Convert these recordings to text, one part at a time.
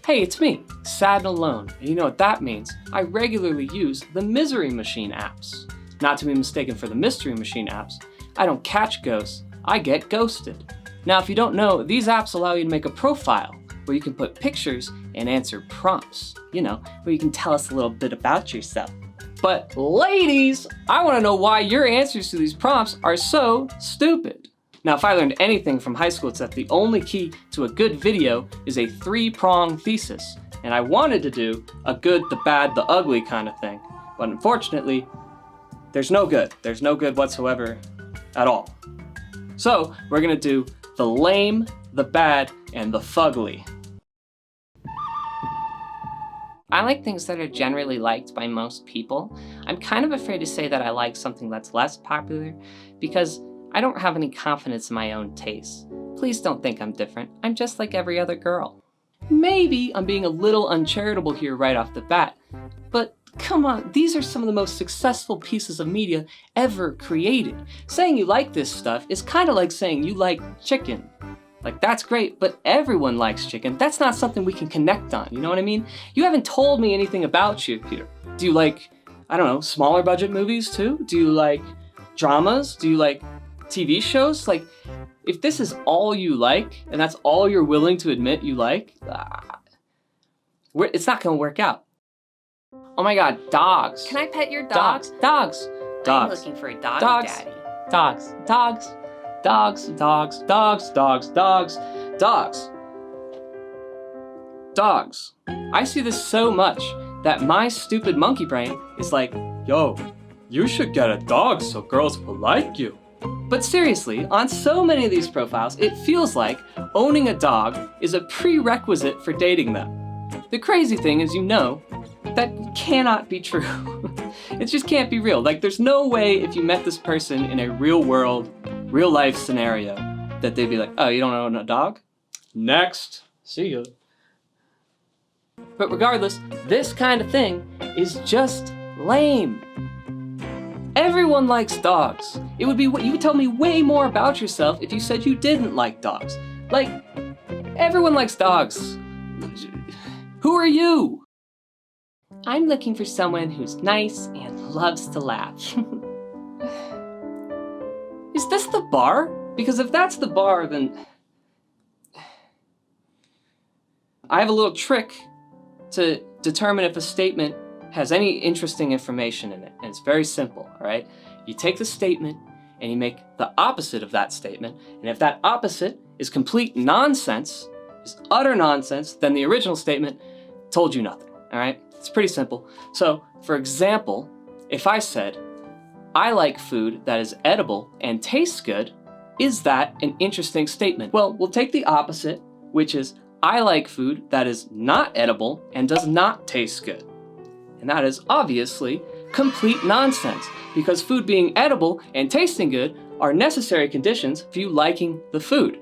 Hey, it's me, sad and alone, and you know what that means. I regularly use the Misery Machine apps. Not to be mistaken for the Mystery Machine apps. I don't catch ghosts, I get ghosted. Now, if you don't know, these apps allow you to make a profile where you can put pictures and answer prompts. You know, where you can tell us a little bit about yourself. But ladies, I want to know why your answers to these prompts are so stupid. Now, if I learned anything from high school, it's that the only key to a good video is a three-pronged thesis. And I wanted to do a good, the bad, the ugly kind of thing. But unfortunately, there's no good. There's no good whatsoever at all. So we're gonna do the lame, the bad, and the fugly. I like things that are generally liked by most people. I'm kind of afraid to say that I like something that's less popular because I don't have any confidence in my own taste. Please don't think I'm different. I'm just like every other girl. Maybe I'm being a little uncharitable here right off the bat, but come on, these are some of the most successful pieces of media ever created. Saying you like this stuff is kind of like saying you like chicken. Like, that's great, but everyone likes chicken. That's not something we can connect on, you know what I mean? You haven't told me anything about you, Peter. Do you like, I don't know, smaller budget movies too? Do you like dramas? Do you like TV shows? Like, if this is all you like, and that's all you're willing to admit you like, it's not gonna work out. Oh my God, dogs. Can I pet your dog? Dogs. I'm looking for a doggy Dogs. daddy. Dogs. I see this so much that my stupid monkey brain is like, yo, you should get a dog so girls will like you. But seriously, on so many of these profiles, it feels like owning a dog is a prerequisite for dating them. The crazy thing is, you know, that cannot be true. It just can't be real. Like, there's no way if you met this person in a real world, real life scenario that they'd be like, oh, you don't own a dog? Next. See ya. But regardless, this kind of thing is just lame. Everyone likes dogs. You would tell me way more about yourself if you said you didn't like dogs. Like, everyone likes dogs. Who are you? I'm looking for someone who's nice and loves to laugh. Is this the bar? Because if that's the bar, then I have a little trick to determine if a statement has any interesting information in it, and it's very simple, all right? You take the statement and you make the opposite of that statement, and if that opposite is complete nonsense, is utter nonsense, then the original statement told you nothing, all right? It's pretty simple. So, for example, if I said, I like food that is edible and tastes good, is that an interesting statement? Well, we'll take the opposite, which is, I like food that is not edible and does not taste good. And that is obviously complete nonsense, because food being edible and tasting good are necessary conditions for you liking the food.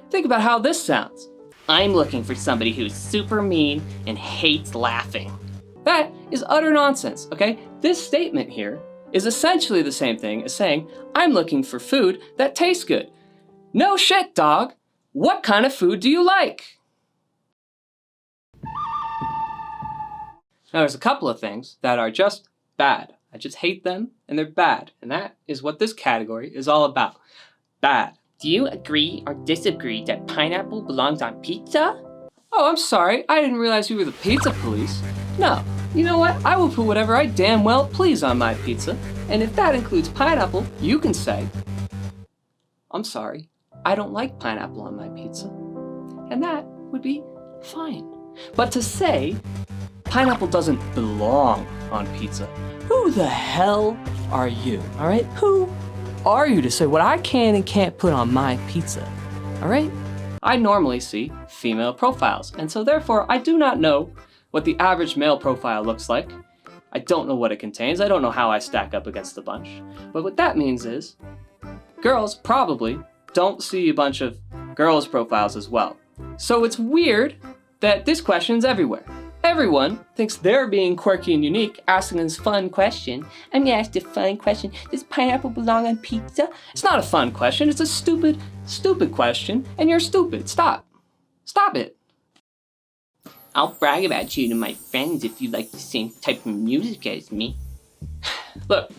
Think about how this sounds. I'm looking for somebody who's super mean and hates laughing. That is utter nonsense, okay? This statement here is essentially the same thing as saying, I'm looking for food that tastes good. No shit, dog. What kind of food do you like? Now, there's a couple of things that are just bad. I just hate them, and they're bad. And that is what this category is all about. Bad. Do you agree or disagree that pineapple belongs on pizza? Oh, I'm sorry. I didn't realize you were the pizza police. No. You know what? I will put whatever I damn well please on my pizza. And if that includes pineapple, you can say, I'm sorry, I don't like pineapple on my pizza. And that would be fine. But to say, pineapple doesn't belong on pizza. Who the hell are you, all right? Who are you to say what I can and can't put on my pizza, all right? I normally see female profiles, and so therefore I do not know what the average male profile looks like. I don't know what it contains. I don't know how I stack up against the bunch. But what that means is, girls probably don't see a bunch of girls' profiles as well. So it's weird that this question's everywhere. Everyone thinks they're being quirky and unique, asking this fun question. I'm gonna ask the fun question, does pineapple belong on pizza? It's not a fun question, it's a stupid question, and you're stupid. Stop it. I'll brag about you to my friends if you like the same type of music as me. Look,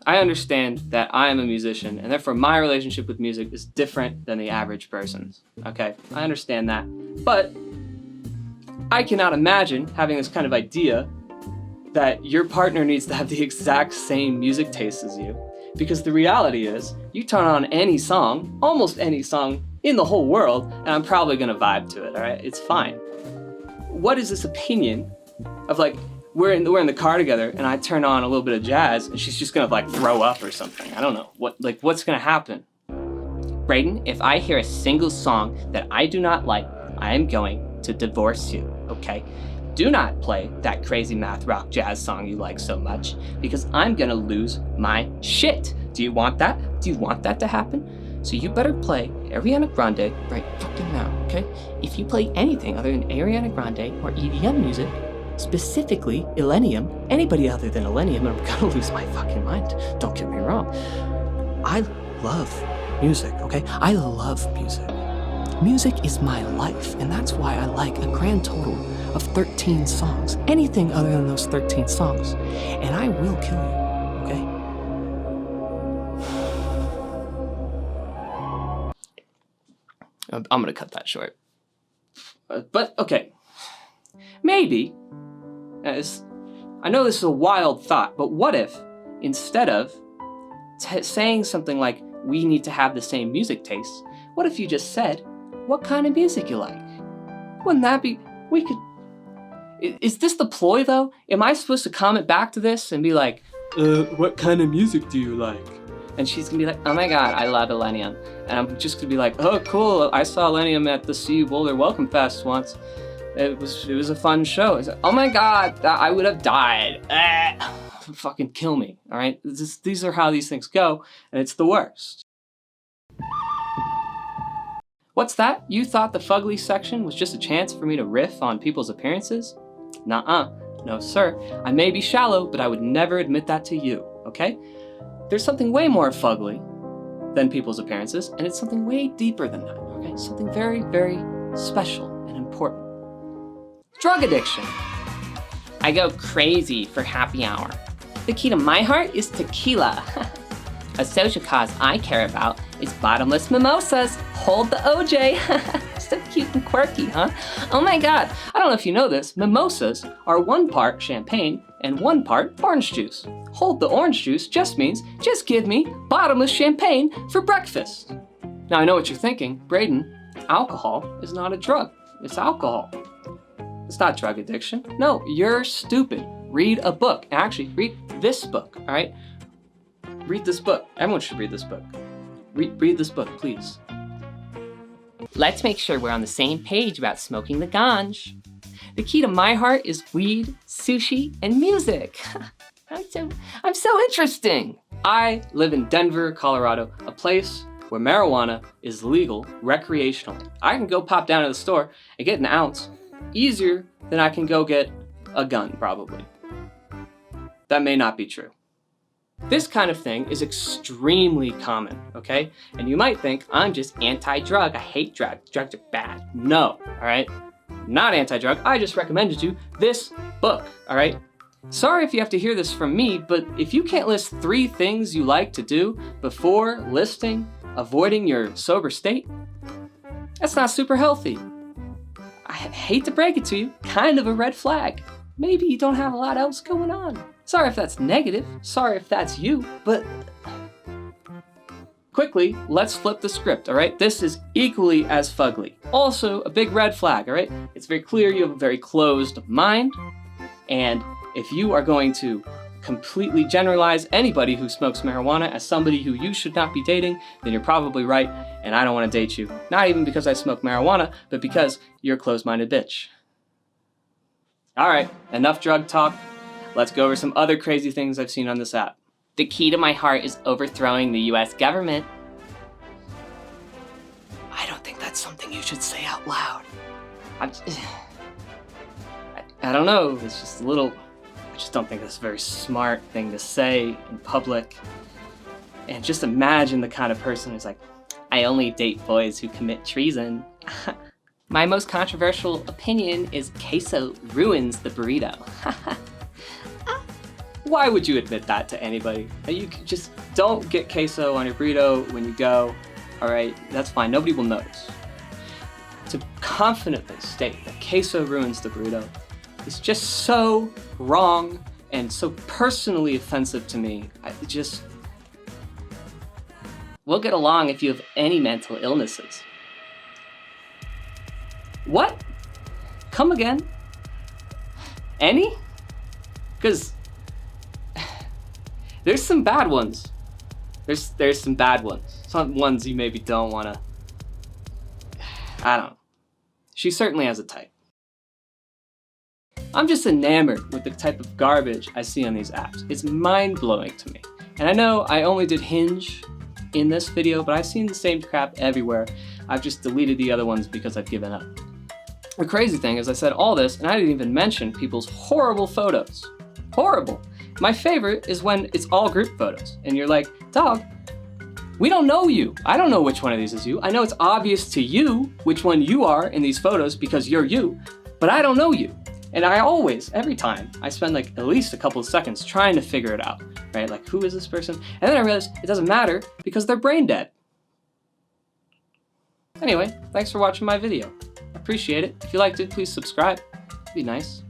I understand that I am a musician, and therefore my relationship with music is different than the average person's. Okay, I understand that. But I cannot imagine having this kind of idea that your partner needs to have the exact same music taste as you. Because the reality is, you turn on any song, almost any song in the whole world, and I'm probably gonna vibe to it, all right? It's fine. What is this opinion of like, we're in the car together and I turn on a little bit of jazz and she's just gonna like throw up or something? I don't know. What's gonna happen? Braden, if I hear a single song that I do not like, I am going to divorce you, okay? Do not play that crazy math rock jazz song you like so much, because I'm gonna lose my shit. Do you want that? Do you want that to happen? So you better play Ariana Grande right fucking now, okay? If you play anything other than Ariana Grande or EDM music, specifically Illenium, anybody other than Illenium, I'm gonna lose my fucking mind. Don't get me wrong. I love music, okay? I love music. Music is my life, and that's why I like a grand total of 13 songs. Anything other than those 13 songs, and I will kill you, okay? I'm gonna cut that short. But okay, maybe, I know this is a wild thought, but what if instead of saying something like, we need to have the same music taste, what if you just said, what kind of music you like? Wouldn't that be, is this the ploy though? Am I supposed to comment back to this and be like, what kind of music do you like? And she's gonna be like, oh my God, I love Illenium. And I'm just gonna be like, oh cool, I saw Illenium at the CU Boulder Welcome Fest once. It was a fun show. It's like, oh my God, I would have died. Fucking kill me, all right? These are how these things go, and it's the worst. What's that? You thought the fugly section was just a chance for me to riff on people's appearances? Nuh-uh. No, sir. I may be shallow, but I would never admit that to you, okay? There's something way more fugly than people's appearances, and it's something way deeper than that, okay? Something very, very special and important. Drug addiction. I go crazy for happy hour. The key to my heart is tequila. A social cause I care about is bottomless mimosas. Hold the OJ. So cute and quirky, huh? Oh my God, I don't know if you know this, mimosas are 1 part champagne and 1 part orange juice. Hold the orange juice just means, just give me bottomless champagne for breakfast. Now I know what you're thinking, Braden, alcohol is not a drug, it's alcohol. It's not drug addiction. No, you're stupid. Read a book. Actually, read this book, all right? Read this book. Everyone should read this book. Read this book, please. Let's make sure we're on the same page about smoking the ganj. The key to my heart is weed, sushi, and music. I'm so interesting. I live in Denver, Colorado, a place where marijuana is legal recreationally. I can go pop down to the store and get an ounce easier than I can go get a gun, probably. That may not be true. This kind of thing is extremely common, okay? And you might think, I'm just anti-drug, I hate drugs, drugs are bad. No, all right? Not anti-drug, I just recommended you this book, all right? Sorry if you have to hear this from me, but if you can't list 3 things you like to do before listing avoiding your sober state, that's not super healthy. I hate to break it to you, kind of a red flag. Maybe you don't have a lot else going on. Sorry if that's negative, sorry if that's you, but quickly, let's flip the script, all right? This is equally as fugly. Also, a big red flag, all right? It's very clear you have a very closed mind, and if you are going to completely generalize anybody who smokes marijuana as somebody who you should not be dating, then you're probably right, and I don't want to date you. Not even because I smoke marijuana, but because you're a closed-minded bitch. All right, enough drug talk. Let's go over some other crazy things I've seen on this app. The key to my heart is overthrowing the US government. I don't think that's something you should say out loud. I don't know, it's just a little, I just don't think that's a very smart thing to say in public. And just imagine the kind of person who's like, I only date boys who commit treason. My most controversial opinion is queso ruins the burrito. Why would you admit that to anybody? You just don't get queso on your burrito when you go, all right? That's fine, nobody will notice. To confidently state that queso ruins the burrito is just so wrong and so personally offensive to me. We'll get along if you have any mental illnesses. What? Come again? Any? Because there's some bad ones. There's some bad ones. Some ones you maybe don't want to. I don't know. She certainly has a type. I'm just enamored with the type of garbage I see on these apps. It's mind-blowing to me. And I know I only did Hinge in this video, but I've seen the same crap everywhere. I've just deleted the other ones because I've given up. The crazy thing is I said all this and I didn't even mention people's horrible photos. Horrible. My favorite is when it's all group photos and you're like, dog, we don't know you. I don't know which one of these is you. I know it's obvious to you which one you are in these photos because you're you, but I don't know you. And I always, every time, I spend like at least a couple of seconds trying to figure it out, right? Like, who is this person? And then I realized it doesn't matter because they're brain dead. Anyway, thanks for watching my video. Appreciate it. If you liked it, please subscribe. It'd be nice.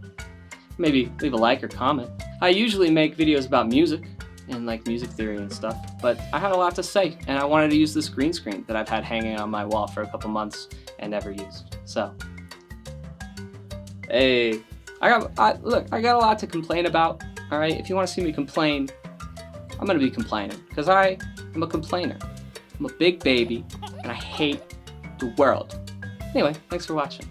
Maybe leave a like or comment. I usually make videos about music and like music theory and stuff, but I had a lot to say and I wanted to use this green screen that I've had hanging on my wall for a couple months and never used. So, hey, look, I got a lot to complain about, all right? If you want to see me complain, I'm gonna be complaining because I am a complainer. I'm a big baby and I hate the world. Anyway, thanks for watching.